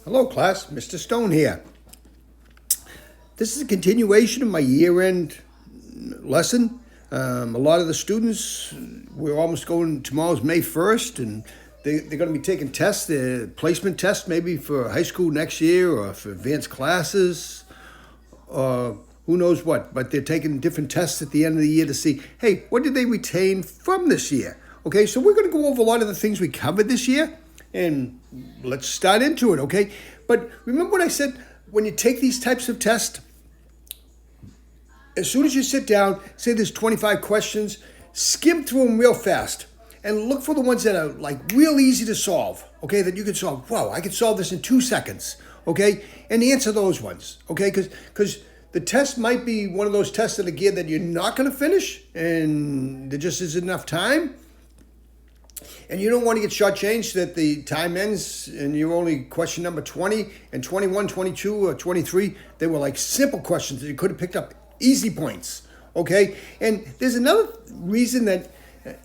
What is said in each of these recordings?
Hello, class. Mr. Stone here. This is a continuation of my year-end lesson. A lot of the students, we're almost going, tomorrow's May 1st, and they're going to be taking tests, the placement test maybe for high school next year or for advanced classes or who knows what. But they're taking different tests at the end of the year to see, hey, what did they retain from this year? Okay, so we're going to go over a lot of the things we covered this year, and let's start into it, okay? But remember what I said, when you take these types of tests, as soon as you sit down, say there's 25 questions, skim through them real fast and look for the ones that are like real easy to solve, okay, that you can solve. Wow, I can solve this in 2 seconds, okay? And answer those ones, okay? Because the test might be one of those tests that are geared that you're not going to finish and there just isn't enough time. And you don't want to get shortchanged that the time ends and you're only question number 20 and 21, 22, or 23. They were like simple questions that you could have picked up easy points, okay? And there's another reason that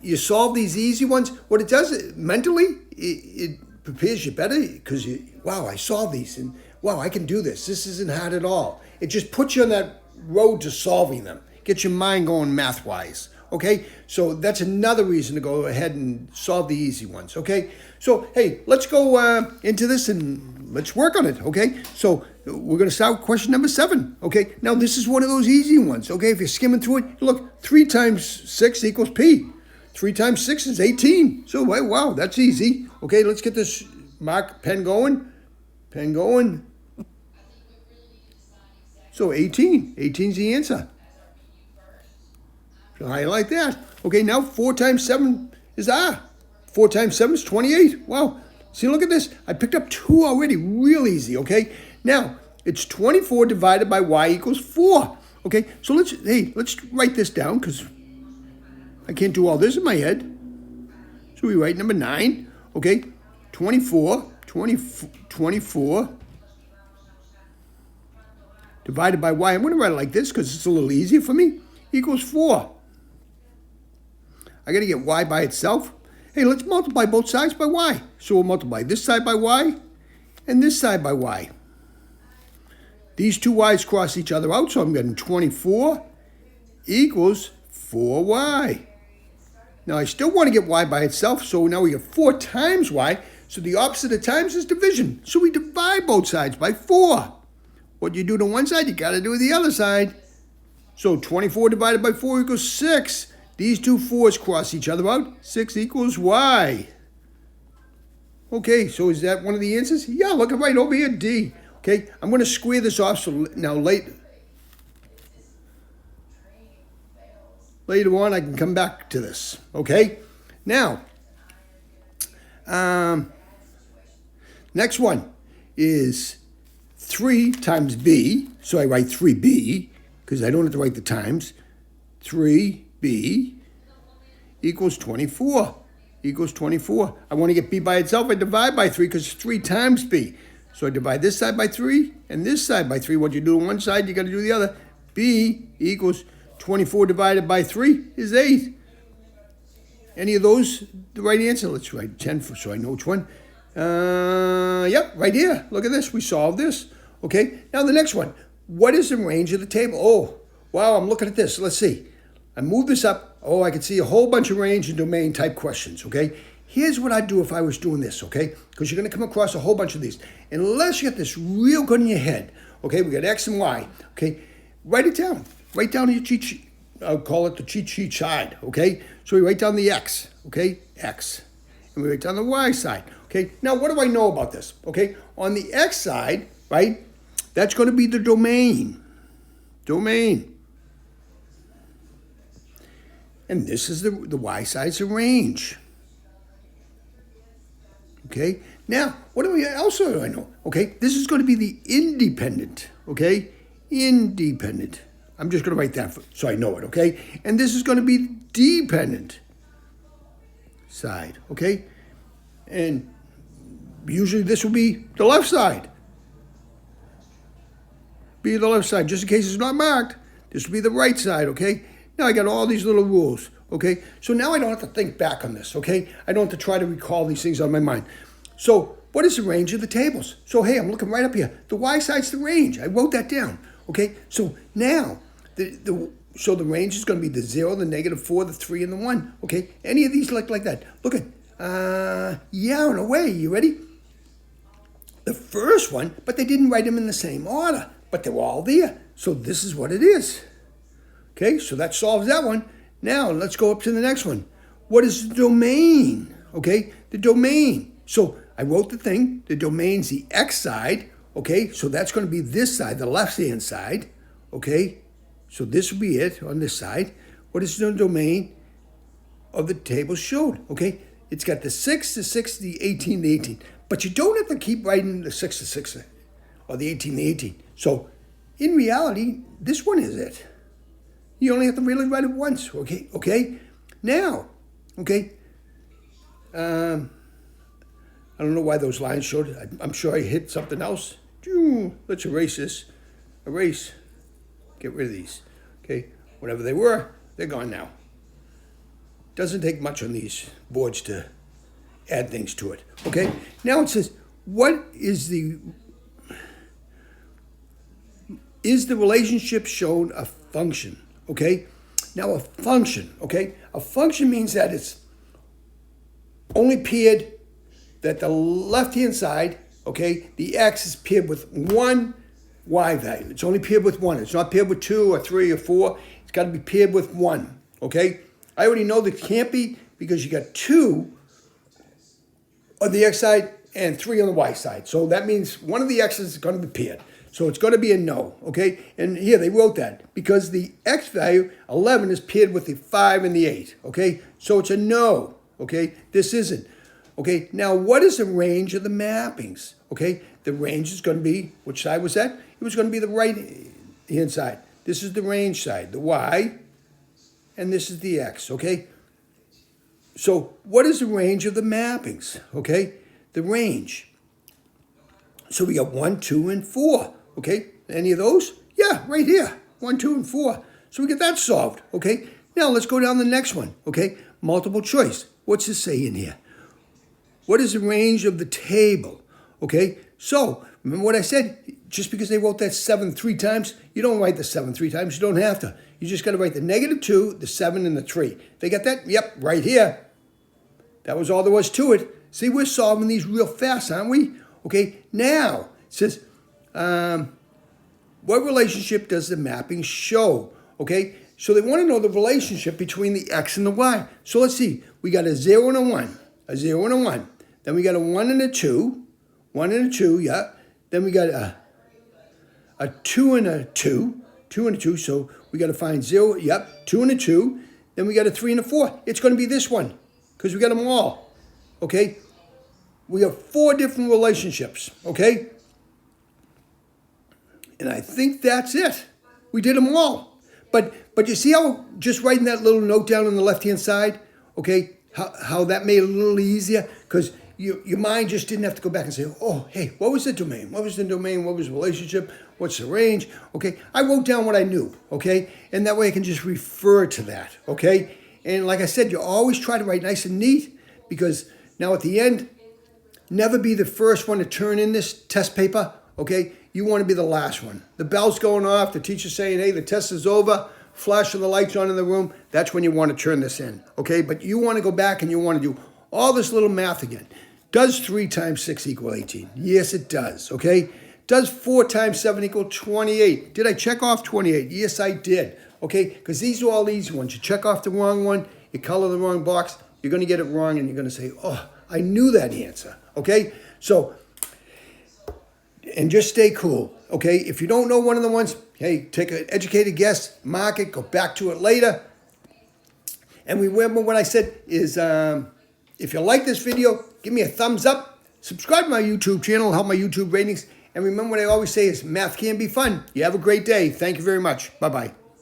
you solve these easy ones. What it does mentally, it prepares you better because wow, I solved these and wow, I can do this. This isn't hard at all. It just puts you on that road to solving them. Get your mind going math-wise. Okay, so that's another reason to go ahead and solve the easy ones, okay? So, hey, let's go into this and let's work on it, okay? So, we're going to start with question number 7, okay? Now, this is one of those easy ones, okay? If you're skimming through it, look, 3 times 6 equals P. 3 times 6 is 18. So, wow, that's easy. Okay, let's get this pen going. Pen going. So, 18. 18 is the answer. Highlight that. Okay, now 4 times 7 is 4 times 7 is 28. Wow. See, look at this. I picked up 2 already. Real easy, okay? Now, it's 24 divided by y equals 4. Okay, so let's write this down because I can't do all this in my head. So we write number 9. Okay, 24 divided by y. I'm going to write it like this because it's a little easier for me. Equals 4. I got to get y by itself. Hey, let's multiply both sides by y. So we'll multiply this side by y and this side by y. These two y's cross each other out, so I'm getting 24 equals 4y. Now, I still want to get y by itself, so now we have 4 times y. So the opposite of times is division. So we divide both sides by 4. What you do to one side, you got to do to the other side. So 24 divided by 4 equals 6. These two 4's cross each other out. 6 equals y. Okay, so is that one of the answers? Yeah, look right over here, D. Okay, I'm going to square this off so now later on I can come back to this. Okay, now, next one is 3 times b. So I write 3b because I don't have to write the times. 3b equals 24. Equals 24. I want to get b by itself. I divide by 3 because it's 3 times b. So I divide this side by 3 and this side by 3. What you do on one side, you got to do the other. b equals 24 divided by 3 is 8. Any of those the right answer? Let's write 10 so I know which one. Yep, right here. Look at this. We solved this. Okay, now the next one. What is the range of the table? Oh, wow, I'm looking at this. Let's see. I move this up. Oh, I can see a whole bunch of range and domain type questions, okay? Here's what I'd do if I was doing this, okay? Because you're going to come across a whole bunch of these. Unless you get this real good in your head, okay? We got X and Y, okay? Write it down. Write down your cheat sheet. I'll call it the cheat sheet side, okay? So we write down the X, okay? X. And we write down the Y side, okay? Now, what do I know about this, okay? On the X side, right, that's going to be the domain. Domain. And this is the y side's the range. Okay? Now, what else do I know? Okay? This is going to be the independent. Okay? Independent. I'm just going to write that so I know it. Okay? And this is going to be dependent side. Okay? And usually this will be the left side. Be the left side. Just in case it's not marked, this will be the right side. Okay? Now I got all these little rules, okay? So now I don't have to think back on this, okay? I don't have to try to recall these things on my mind. So what is the range of the tables? So, hey, I'm looking right up here. The y side's the range. I wrote that down. Okay, so now, so the range is going to be the 0, the -4, the 3, and the 1. Okay, any of these look like that. Look at, yeah, in a way. You ready? The first one, but they didn't write them in the same order, but they were all there. So this is what it is. Okay, so that solves that one. Now, let's go up to the next one. What is the domain? Okay, the domain. So I wrote the thing. The domain's the x side. Okay, so that's going to be this side, the left-hand side. Okay, so this will be it on this side. What is the domain of the table showed? Okay, it's got the 6, the 6, the 18, the 18. But you don't have to keep writing the 6, the 6, or the 18, the 18. So in reality, this one is it. You only have to really write it once. Okay, okay. Now, okay. I don't know why those lines showed. I'm sure I hit something else. Let's erase this. Erase. Get rid of these. Okay, whatever they were, they're gone now. Doesn't take much on these boards to add things to it. Okay, now it says, what is the relationship shown a function? Okay, now a function, okay? A function means that it's only paired, that the left-hand side, okay, the x is paired with one y value. It's only paired with one. It's not paired with 2 or 3 or 4. It's got to be paired with 1, okay? I already know that can't be because you got 2 on the x side and 3 on the y side. So that means one of the x's is going to be paired. So it's going to be a no, okay? And here they wrote that because the x value, 11, is paired with the 5 and the 8, okay? So it's a no, okay? This isn't. Okay, now what is the range of the mappings? Okay, the range is going to be, which side was that? It was going to be the right-hand side. This is the range side, the y, and this is the x, okay? So what is the range of the mappings? Okay, the range. So we got 1, 2, and 4, okay? Any of those? Yeah, right here, 1, 2, and 4. So we get that solved, okay? Now let's go down to the next one, okay? Multiple choice. What's it say in here? What is the range of the table? Okay, so remember what I said? Just because they wrote that 7 3 times, you don't write the 7 3 times. You don't have to. You just got to write the -2, the 7, and the 3. They got that? Yep, right here. That was all there was to it. See, we're solving these real fast, aren't we? Okay, now it says, what relationship does the mapping show? Okay, so they want to know the relationship between the x and the y. So let's see. We got a 0 and a 1. A 0 and a 1. Then we got a 1 and a 2. 1 and a 2, yeah. Then we got a 2 and a 2. 2 and a 2, so we got to find 0, yep, 2 and a 2. Then we got a 3 and a 4. It's going to be this one because we got them all, okay? We have 4 different relationships, okay? And I think that's it. We did them all. But you see how just writing that little note down on the left-hand side, okay, how that made it a little easier? Because your mind just didn't have to go back and say, oh, hey, what was the domain? What was the domain? What was the relationship? What's the range? Okay, I wrote down what I knew, okay? And that way I can just refer to that, okay? And like I said, you always try to write nice and neat because now at the end, never be the first one to turn in this test paper, okay? You want to be the last one. The bell's going off, the teacher's saying, hey, the test is over, flashing the lights on in the room, that's when you want to turn this in, okay? But you want to go back and you want to do all this little math again. Does 3 times 6 equal 18? Yes, it does, okay? Does 4 times 7 equal 28? Did I check off 28? Yes, I did, okay? Because these are all easy ones. You check off the wrong one, you color the wrong box, you're going to get it wrong, and you're going to say, oh, I knew that answer, okay? So, and just stay cool, okay? If you don't know one of the ones, hey, take an educated guess, mark it, go back to it later. And remember what I said is, if you like this video, give me a thumbs up, subscribe to my YouTube channel, help my YouTube ratings, and remember what I always say is math can be fun. You have a great day. Thank you very much. Bye-bye.